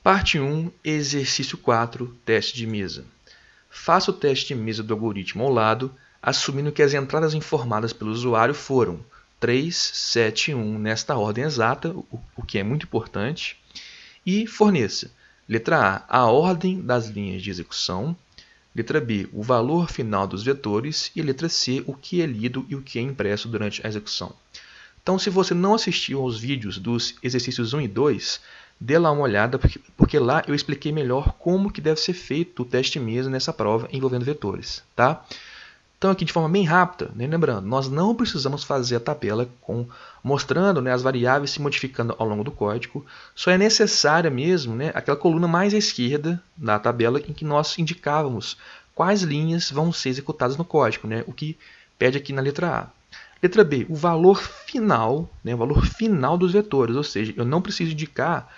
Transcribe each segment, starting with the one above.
Parte 1, exercício 4, teste de mesa. Faça o teste de mesa do algoritmo ao lado, assumindo que as entradas informadas pelo usuário foram 3, 7 e 1 nesta ordem exata, o que é muito importante, e forneça, letra A ordem das linhas de execução, letra B, o valor final dos vetores e letra C, o que é lido e o que é impresso durante a execução. Então, se você não assistiu aos vídeos dos exercícios 1 e 2, dê lá uma olhada, porque lá eu expliquei melhor como que deve ser feito o teste mesa nessa prova envolvendo vetores. Tá? Então, aqui de forma bem rápida, né, lembrando, nós não precisamos fazer a tabela mostrando, né, as variáveis se modificando ao longo do código. Só é necessária mesmo, né, aquela coluna mais à esquerda da tabela em que nós indicávamos quais linhas vão ser executadas no código, né, o que pede aqui na letra A. Letra B, o valor final, né, o valor final dos vetores, ou seja, eu não preciso indicar,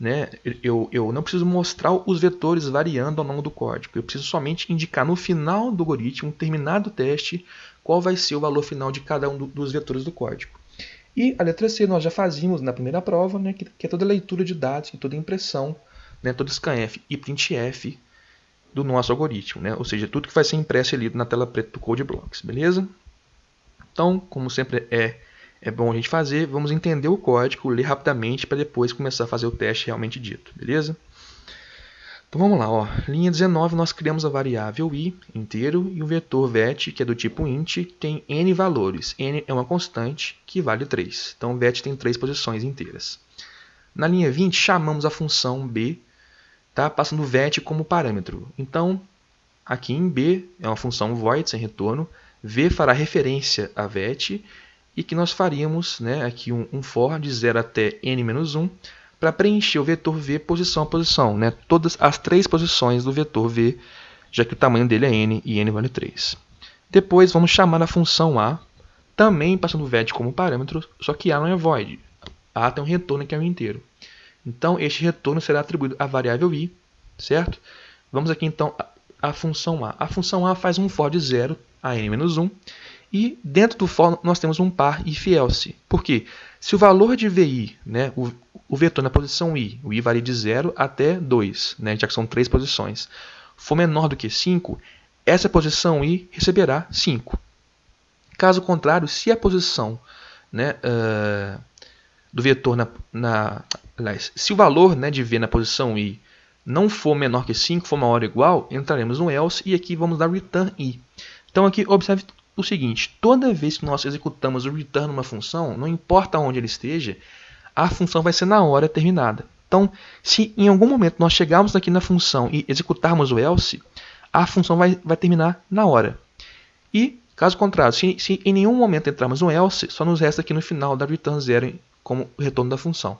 né, eu não preciso mostrar os vetores variando ao longo do código. Eu preciso somente indicar no final do algoritmo, terminado o teste, qual vai ser o valor final de cada um dos vetores do código. E a letra C nós já fazíamos na primeira prova, né, que é toda a leitura de dados e toda a impressão, né, todo scanf e printf do nosso algoritmo, né, ou seja, tudo que vai ser impresso e lido na tela preta do Code Blocks, beleza? Então, como sempre é bom a gente fazer, vamos entender o código, ler rapidamente para depois começar a fazer o teste realmente dito, beleza? Então vamos lá, ó. Linha 19 nós criamos a variável i inteiro e o vetor vet, que é do tipo int, tem n valores. N é uma constante que vale 3. Então vet tem 3 posições inteiras. Na linha 20 chamamos a função b, tá? Passando o vet como parâmetro. Então aqui em b é uma função void sem retorno. V fará referência a vet e que nós faríamos, né, aqui um for de 0 até n-1 para preencher o vetor v posição a posição, né, todas as 3 posições do vetor v, já que o tamanho dele é n e n vale 3. Depois vamos chamar a função a, também passando o vet como parâmetro, só que a não é void. A tem um retorno que é um inteiro. Então este retorno será atribuído à variável i, certo? Vamos aqui então à função a. A função a faz um for de 0 a n-1 e dentro do for nós temos um par if-else. Por quê? Se o valor de vi, né, o vetor na posição i, o i varia de 0 até 2, né, já que são 3 posições, for menor do que 5, essa posição i receberá 5. Caso contrário, se a posição, né, do vetor se o valor, né, de v na posição i não for menor que 5, for maior ou igual, entraremos no else e aqui vamos dar return i. Então aqui observe o seguinte, toda vez que nós executamos o return numa função, não importa onde ele esteja, a função vai ser na hora terminada. Então, se em algum momento nós chegarmos aqui na função e executarmos o else, a função vai terminar na hora. E, caso contrário, se em nenhum momento entrarmos no else, só nos resta aqui no final dar return 0 como retorno da função.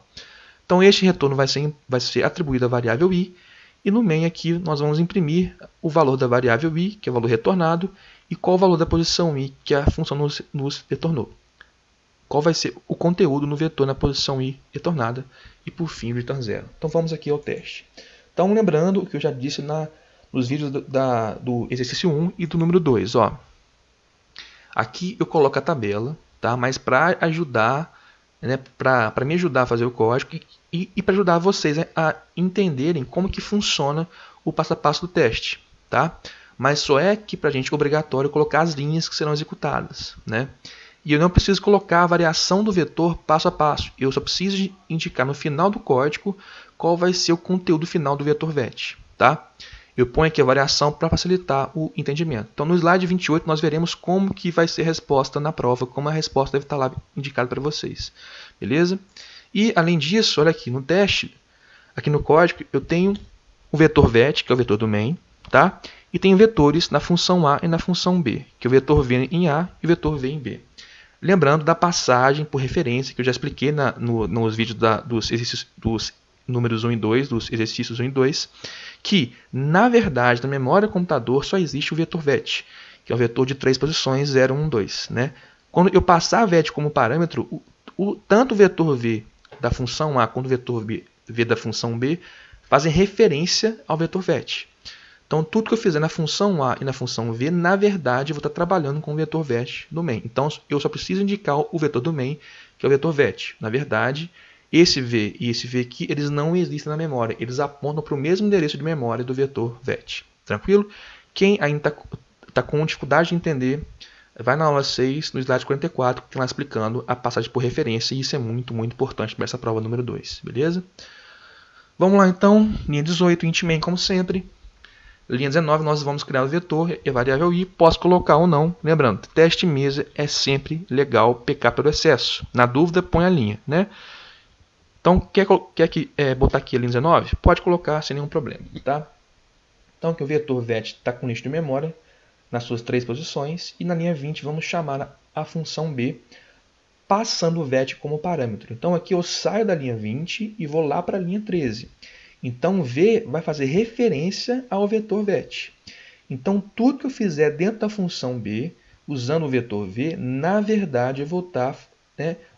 Então, este retorno vai ser atribuído à variável i, e no main aqui nós vamos imprimir o valor da variável i, que é o valor retornado, e qual o valor da posição i que a função nos retornou. Qual vai ser o conteúdo no vetor na posição i retornada e por fim return 0. Então vamos aqui ao teste. Então lembrando o que eu já disse nos vídeos do exercício 1 e do número 2. Ó. Aqui eu coloco a tabela, tá? Mas para ajudar, né, para me ajudar a fazer o código e para ajudar vocês a entenderem como que funciona o passo a passo do teste. Tá? Mas só é que para a gente é obrigatório colocar as linhas que serão executadas, né? E eu não preciso colocar a variação do vetor passo a passo. Eu só preciso indicar no final do código qual vai ser o conteúdo final do vetor vet. Tá? Eu ponho aqui a variação para facilitar o entendimento. Então no slide 28 nós veremos como que vai ser a resposta na prova, como a resposta deve estar lá indicada para vocês. Beleza? E além disso, olha aqui, no teste, aqui no código, eu tenho o vetor vet, que é o vetor do main, tá? E tem vetores na função A e na função B, que é o vetor V em A e o vetor V em B. Lembrando da passagem por referência, que eu já expliquei nos vídeos dos números 1 e 2, dos exercícios 1 e 2, que, na verdade, na memória do computador só existe o vetor vet, que é o vetor de 3 posições, 0, 1, 2. Né? Quando eu passar a vet como parâmetro, tanto o vetor V da função A quanto o vetor V da função B fazem referência ao vetor vet. Então, tudo que eu fizer na função A e na função V, na verdade, eu vou estar trabalhando com o vetor vet do main. Então, eu só preciso indicar o vetor do main, que é o vetor vet. Na verdade, esse v e esse v aqui, eles não existem na memória. Eles apontam para o mesmo endereço de memória do vetor vet. Tranquilo? Quem ainda está com dificuldade de entender, vai na aula 6, no slide 44, que tem lá explicando a passagem por referência. E isso é muito, muito importante para essa prova número 2. Beleza? Vamos lá então. Linha 18, int main, como sempre. Linha 19, nós vamos criar o vetor e a variável i. Posso colocar ou não. Lembrando, teste mesa é sempre legal pecar pelo excesso. Na dúvida, põe a linha, né? Então, quer botar aqui a linha 19? Pode colocar sem nenhum problema, tá? Então, aqui o vetor vet está com lixo de memória nas suas 3 posições. E na linha 20, vamos chamar a função b, passando o vet como parâmetro. Então, aqui eu saio da linha 20 e vou lá para a linha 13. Então, v vai fazer referência ao vetor vet. Então, tudo que eu fizer dentro da função b, usando o vetor v, na verdade, eu vou estar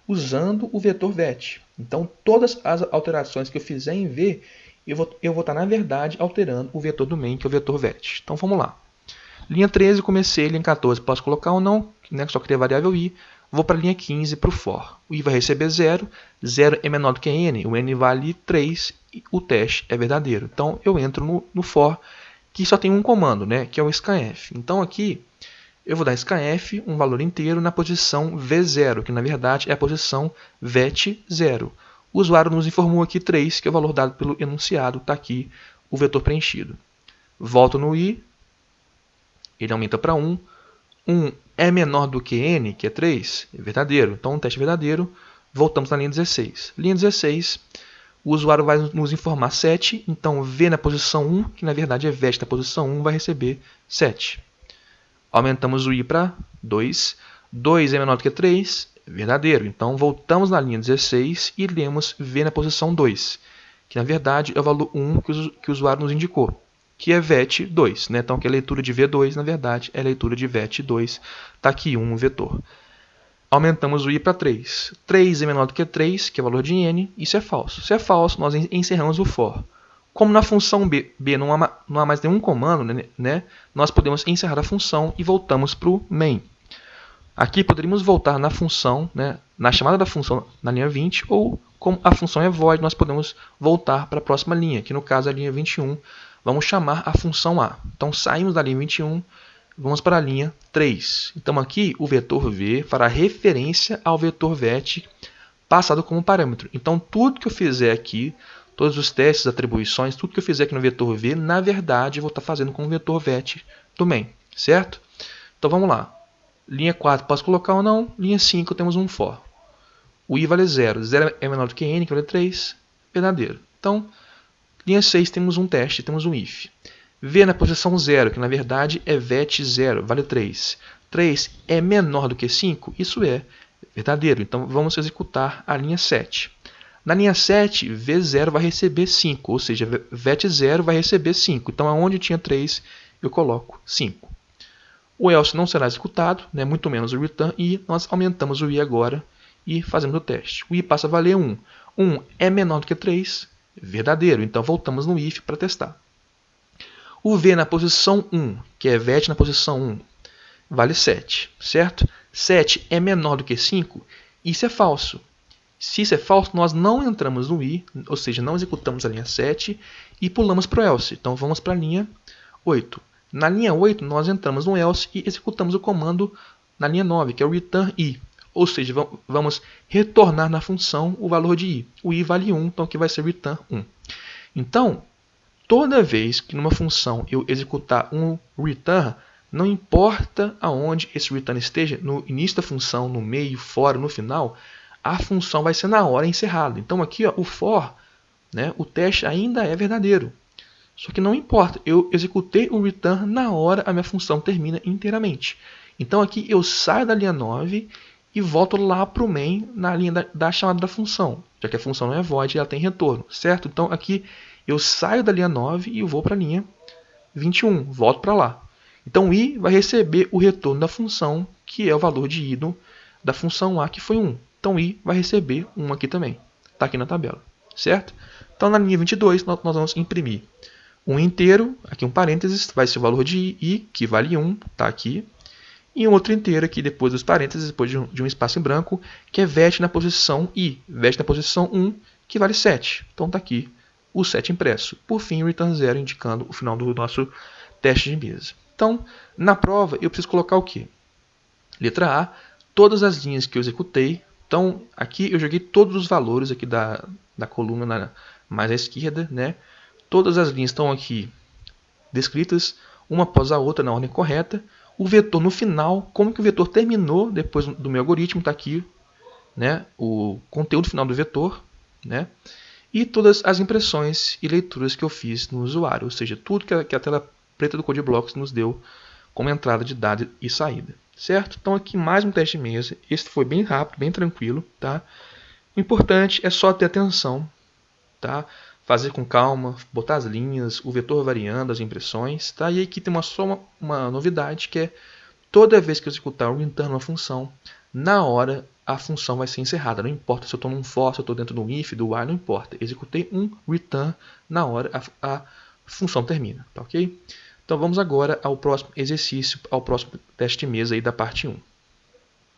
usando o vetor vet. Então, todas as alterações que eu fizer em v, eu vou estar, na verdade, alterando o vetor do main, que é o vetor vet. Então, vamos lá. Linha 13, comecei. Linha 14, posso colocar ou não, né? Só criei a variável i. Vou para a linha 15, para o for. O i vai receber 0. 0 é menor do que n. O n vale 3. E o teste é verdadeiro. Então, eu entro no for, que só tem um comando, né? Que é o scanf. Então, aqui, eu vou dar scanf, um valor inteiro, na posição v0, que na verdade é a posição vet0. O usuário nos informou aqui 3, que é o valor dado pelo enunciado. Está aqui o vetor preenchido. Volto no i. Ele aumenta para 1. 1 é menor do que n, que é 3. É verdadeiro. Então, o teste é verdadeiro. Voltamos na linha 16. Linha 16, o usuário vai nos informar 7. Então, v na posição 1, que na verdade é vet na posição 1, vai receber 7. Aumentamos o i para 2. 2 é menor do que 3. Verdadeiro. Então, voltamos na linha 16 e lemos v na posição 2, que na verdade é o valor 1 que o usuário nos indicou, que é vet2. Né? Então, aqui a leitura de v2, na verdade, é a leitura de vet2. Está aqui o vetor. Aumentamos o i para 3. 3 é menor do que 3, que é o valor de n. Isso é falso. Se é falso, nós encerramos o for. Como na função b não há mais nenhum comando, né? Nós podemos encerrar a função e voltamos para o main. Aqui poderíamos voltar na função, né? Na chamada da função na linha 20, ou como a função é void, nós podemos voltar para a próxima linha, que no caso é a linha 21. Vamos chamar a função a. Então, saímos da linha 21, vamos para a linha 3. Então, aqui o vetor v fará referência ao vetor vet passado como parâmetro. Então, tudo que eu fizer aqui, todos os testes, atribuições, tudo que eu fizer aqui no vetor v, na verdade, eu vou estar fazendo com o vetor vet do main, certo? Então, vamos lá. Linha 4, posso colocar ou não? Linha 5, temos um for. O i vale 0. 0 é menor do que n, que vale 3. Verdadeiro. Então, linha 6, temos um teste, temos um if. V na posição 0, que na verdade é vet0, vale 3. 3 é menor do que 5? Isso é verdadeiro. Então, vamos executar a linha 7. Na linha 7, v0 vai receber 5, ou seja, vet0 vai receber 5. Então, aonde tinha 3, eu coloco 5. O else não será executado, né, muito menos o return, e nós aumentamos o i agora e fazemos o teste. O i passa a valer 1. 1 é menor do que 3, verdadeiro. Então, voltamos no if para testar. O v na posição 1, que é vet na posição 1, vale 7, certo? 7 é menor do que 5, isso é falso. Se isso é falso, nós não entramos no i, ou seja, não executamos a linha 7 e pulamos para o else. Então, vamos para a linha 8. Na linha 8, nós entramos no else e executamos o comando na linha 9, que é o return i. Ou seja, vamos retornar na função o valor de i. O i vale 1, então aqui vai ser return 1. Então, toda vez que numa função eu executar um return, não importa aonde esse return esteja, no início da função, no meio, fora, no final, a função vai ser na hora encerrada. Então aqui, ó, o for, né, o teste ainda é verdadeiro. Só que não importa, eu executei o return na hora a minha função termina inteiramente. Então aqui eu saio da linha 9 e volto lá para o main na linha da chamada da função, já que a função não é void e ela tem retorno, certo? Então aqui eu saio da linha 9 e vou para a linha 21, volto para lá. Então o i vai receber o retorno da função, que é o valor de i da função a, que foi 1. Então i vai receber 1 aqui também, está aqui na tabela, certo? Então na linha 22 nós vamos imprimir um inteiro, aqui um parênteses, vai ser o valor de i, que vale 1, está aqui. E um outro inteiro aqui depois dos parênteses, depois de um espaço em branco, que é veste na posição I, veste na posição 1, que vale 7. Então está aqui o 7 impresso. Por fim, o return 0 indicando o final do nosso teste de mesa. Então, na prova, eu preciso colocar o quê? Letra A, todas as linhas que eu executei. Então, aqui eu joguei todos os valores aqui da coluna mais à esquerda, né? Todas as linhas estão aqui descritas, uma após a outra, na ordem correta. O vetor no final, como que o vetor terminou depois do meu algoritmo, está aqui, né? O conteúdo final do vetor, né? E todas as impressões e leituras que eu fiz no usuário, ou seja, tudo que a tela preta do CodeBlocks nos deu como entrada de dado e saída, certo? Então aqui mais um teste de mesa, esse foi bem rápido, bem tranquilo, tá? O importante é só ter atenção, tá? Fazer com calma, botar as linhas, o vetor variando, as impressões, tá? E aqui tem só uma novidade, que é toda vez que eu executar o return uma função, na hora a função vai ser encerrada. Não importa se eu estou num for, se eu estou dentro do if, do while, não importa. Executei um return, na hora a função termina, tá ok? Então vamos agora ao próximo exercício, ao próximo teste de mesa aí da parte 1.